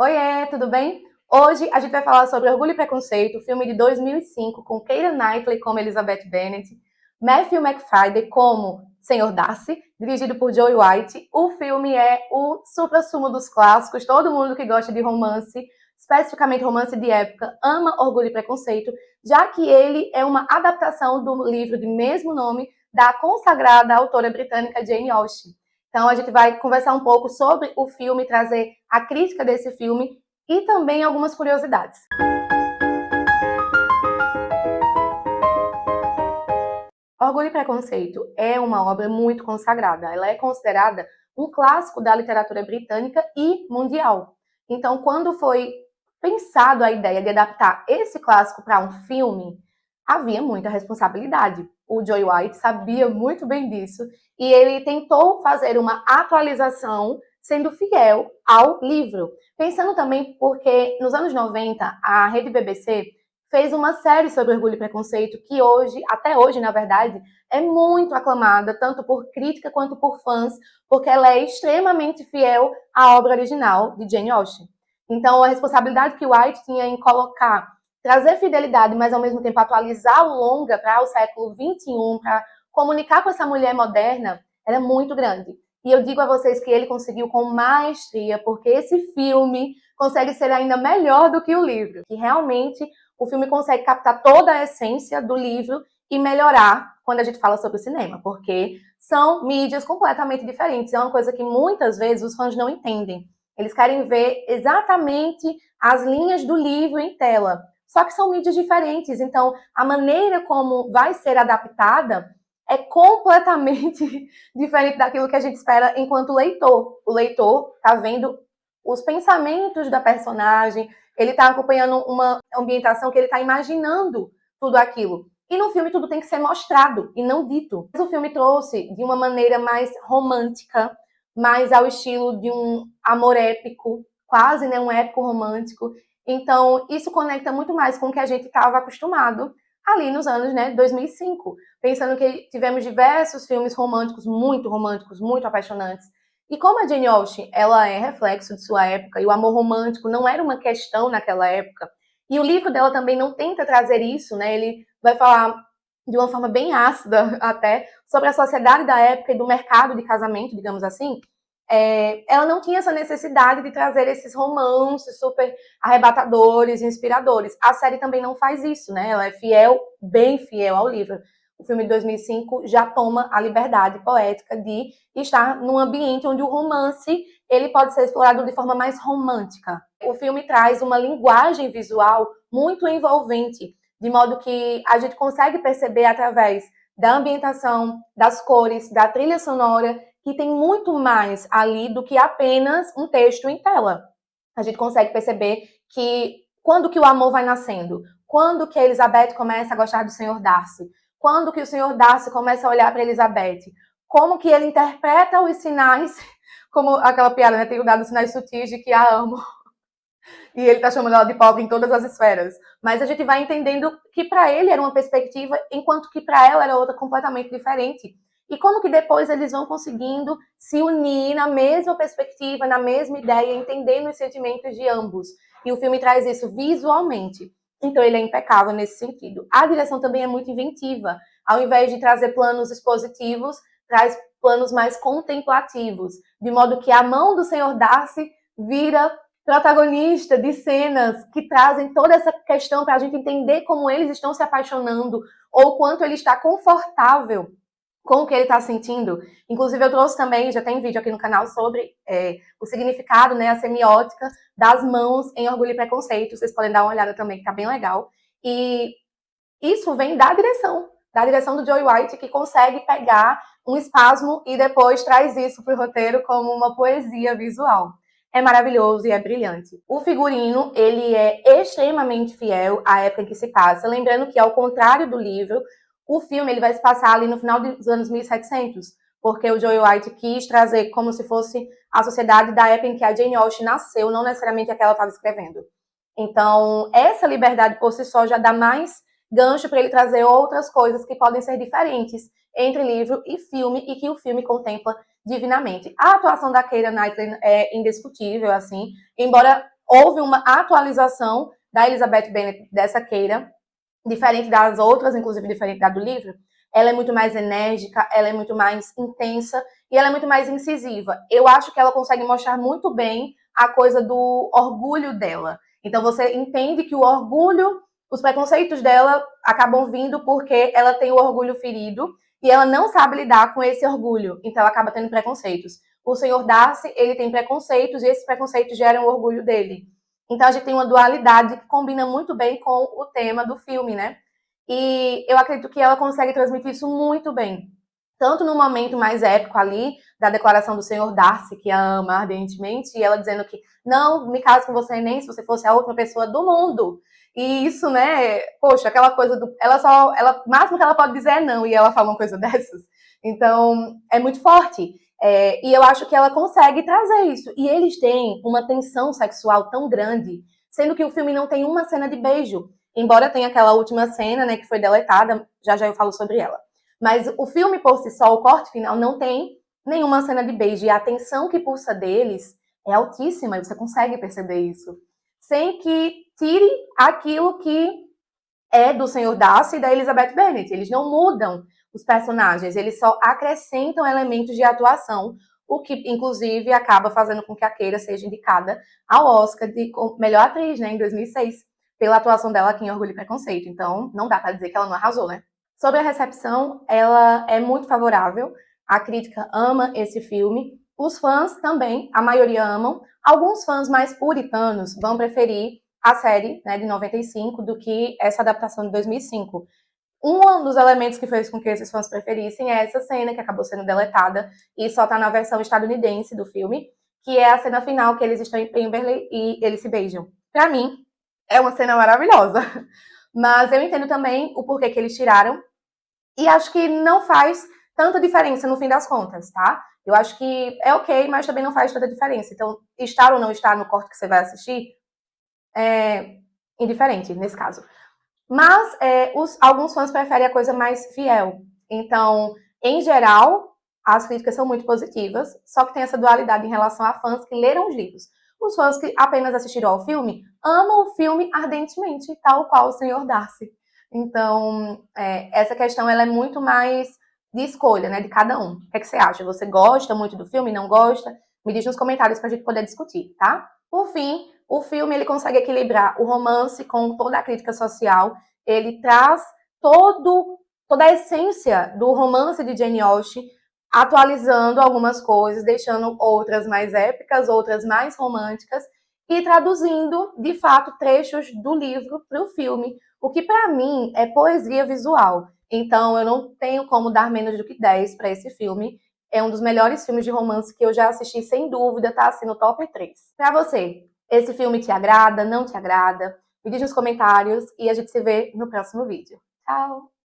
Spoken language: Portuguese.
Oiê, tudo bem? Hoje a gente vai falar sobre Orgulho e Preconceito, filme de 2005, com Keira Knightley como Elizabeth Bennet, Matthew McFadden como Senhor Darcy, dirigido por Joe White. O filme é o supra-sumo dos clássicos, todo mundo que gosta de romance, especificamente romance de época, ama Orgulho e Preconceito, já que ele é uma adaptação do livro de mesmo nome da consagrada autora britânica Jane Austen. Então a gente vai conversar um pouco sobre o filme, trazer a crítica desse filme e também algumas curiosidades. Orgulho e Preconceito é uma obra muito consagrada. Ela é considerada um clássico da literatura britânica e mundial. Então, quando foi pensado a ideia de adaptar esse clássico para um filme, havia muita responsabilidade. O Joe White sabia muito bem disso e ele tentou fazer uma atualização sendo fiel ao livro. Pensando também porque nos anos 90, a rede BBC fez uma série sobre Orgulho e Preconceito que hoje, até hoje, na verdade, é muito aclamada, tanto por crítica quanto por fãs, porque ela é extremamente fiel à obra original de Jane Austen. Então, a responsabilidade que White tinha em colocar, trazer fidelidade, mas ao mesmo tempo atualizar o longa para o século XXI, para comunicar com essa mulher moderna, era muito grande. E eu digo a vocês que ele conseguiu com maestria, porque esse filme consegue ser ainda melhor do que o livro, que realmente o filme consegue captar toda a essência do livro e melhorar quando a gente fala sobre o cinema, porque são mídias completamente diferentes. É uma coisa que muitas vezes os fãs não entendem. Eles querem ver exatamente as linhas do livro em tela, só que são mídias diferentes. Então, a maneira como vai ser adaptada é completamente diferente daquilo que a gente espera enquanto leitor. O leitor está vendo os pensamentos da personagem, ele está acompanhando uma ambientação que ele está imaginando tudo aquilo. E no filme tudo tem que ser mostrado e não dito. Mas o filme trouxe de uma maneira mais romântica, mais ao estilo de um amor épico, quase né, um épico romântico. Então, isso conecta muito mais com o que a gente estava acostumado ali nos anos né, 2005. Pensando que tivemos diversos filmes românticos, muito apaixonantes. E como a Jane Austen, ela é reflexo de sua época, e o amor romântico não era uma questão naquela época, e o livro dela também não tenta trazer isso, né? Ele vai falar de uma forma bem ácida até, sobre a sociedade da época e do mercado de casamento, digamos assim. Ela não tinha essa necessidade de trazer esses romances super arrebatadores, inspiradores. A série também não faz isso, né? Ela é fiel, bem fiel ao livro. O filme de 2005 já toma a liberdade poética de estar num ambiente onde o romance ele pode ser explorado de forma mais romântica. O filme traz uma linguagem visual muito envolvente, de modo que a gente consegue perceber através da ambientação, das cores, da trilha sonora, que tem muito mais ali do que apenas um texto em tela. A gente consegue perceber que quando que o amor vai nascendo, quando que a Elizabeth começa a gostar do Senhor Darcy, quando que o Senhor Darcy começa a olhar para Elizabeth, como que ele interpreta os sinais, como aquela piada, né? Tenho dado sinais sutis de que a amo. E ele tá chamando ela de pobre em todas as esferas. Mas a gente vai entendendo que para ele era uma perspectiva, enquanto que para ela era outra completamente diferente. E como que depois eles vão conseguindo se unir na mesma perspectiva, na mesma ideia, entendendo os sentimentos de ambos. E o filme traz isso visualmente. Então ele é impecável nesse sentido. A direção também é muito inventiva. Ao invés de trazer planos expositivos, traz planos mais contemplativos, de modo que a mão do Senhor Darcy vira protagonista de cenas que trazem toda essa questão para a gente entender como eles estão se apaixonando ou quanto ele está confortável com o que ele está sentindo. Inclusive, eu trouxe também, já tem vídeo aqui no canal sobre o significado, né, a semiótica das mãos em Orgulho e Preconceito. Vocês podem dar uma olhada também, que tá bem legal. E isso vem da direção do Joe White, que consegue pegar um espasmo e depois traz isso para o roteiro como uma poesia visual. É maravilhoso e é brilhante. O figurino, ele é extremamente fiel à época em que se passa. Lembrando que, ao contrário do livro, o filme ele vai se passar ali no final dos anos 1700, porque o Joe White quis trazer como se fosse a sociedade da época em que a Jane Austen nasceu, não necessariamente a que ela estava escrevendo. Então, essa liberdade por si só já dá mais gancho para ele trazer outras coisas que podem ser diferentes entre livro e filme e que o filme contempla divinamente. A atuação da Keira Knightley é indiscutível, assim, embora houve uma atualização da Elizabeth Bennet dessa Keira, diferente das outras, inclusive diferente da do livro. Ela é muito mais enérgica, ela é muito mais intensa e ela é muito mais incisiva. Eu acho que ela consegue mostrar muito bem a coisa do orgulho dela. Então você entende que o orgulho, os preconceitos dela acabam vindo porque ela tem o orgulho ferido e ela não sabe lidar com esse orgulho, então ela acaba tendo preconceitos. O Senhor Darcy, ele tem preconceitos e esses preconceitos geram o orgulho dele. Então a gente tem uma dualidade que combina muito bem com o tema do filme, né? E eu acredito que ela consegue transmitir isso muito bem. Tanto no momento mais épico ali, da declaração do Senhor Darcy, que a ama ardentemente, e ela dizendo que não me caso com você nem se você fosse a última pessoa do mundo. E isso, né, poxa, aquela coisa do. O máximo que ela pode dizer é não, e ela fala uma coisa dessas. Então, é muito forte. E eu acho que ela consegue trazer isso. E eles têm uma tensão sexual tão grande, sendo que o filme não tem uma cena de beijo. Embora tenha aquela última cena, né, que foi deletada, já já eu falo sobre ela. Mas o filme por si só, o corte final, não tem nenhuma cena de beijo. E a tensão que pulsa deles é altíssima, e você consegue perceber isso. Sem que tire aquilo que é do Senhor Darcy e da Elizabeth Bennet. Eles não mudam os personagens, eles só acrescentam elementos de atuação, o que, inclusive, acaba fazendo com que a Keira seja indicada ao Oscar de melhor atriz, né, em 2006, pela atuação dela aqui em Orgulho e Preconceito. Então, não dá para dizer que ela não arrasou, né? Sobre a recepção, ela é muito favorável. A crítica ama esse filme. Os fãs também, a maioria amam. Alguns fãs mais puritanos vão preferir a série, né, de 95 do que essa adaptação de 2005. Um dos elementos que fez com que esses fãs preferissem é essa cena que acabou sendo deletada e só tá na versão estadunidense do filme, que é a cena final que eles estão em Pemberley e eles se beijam. Pra mim, é uma cena maravilhosa. Mas eu entendo também o porquê que eles tiraram e acho que não faz tanta diferença no fim das contas, tá? Eu acho que é ok, mas também não faz tanta diferença. Então, estar ou não estar no corte que você vai assistir é indiferente nesse caso. Mas alguns fãs preferem a coisa mais fiel. Então, em geral, as críticas são muito positivas, só que tem essa dualidade em relação a fãs que leram os livros. Os fãs que apenas assistiram ao filme amam o filme ardentemente, tal qual o Senhor Darcy. Então, essa questão ela é muito mais de escolha, né, de cada um. O que, é que você acha? Você gosta muito do filme? Não gosta? Me diz nos comentários pra gente poder discutir, tá? Por fim, o filme ele consegue equilibrar o romance com toda a crítica social. Ele traz toda a essência do romance de Jane Austen, atualizando algumas coisas, deixando outras mais épicas, outras mais românticas e traduzindo, de fato, trechos do livro para o filme, o que para mim é poesia visual. Então eu não tenho como dar menos do que 10 para esse filme. É um dos melhores filmes de romance que eu já assisti, sem dúvida, tá assim no top 3. Para você, esse filme te agrada, não te agrada? Me diz nos comentários e a gente se vê no próximo vídeo. Tchau!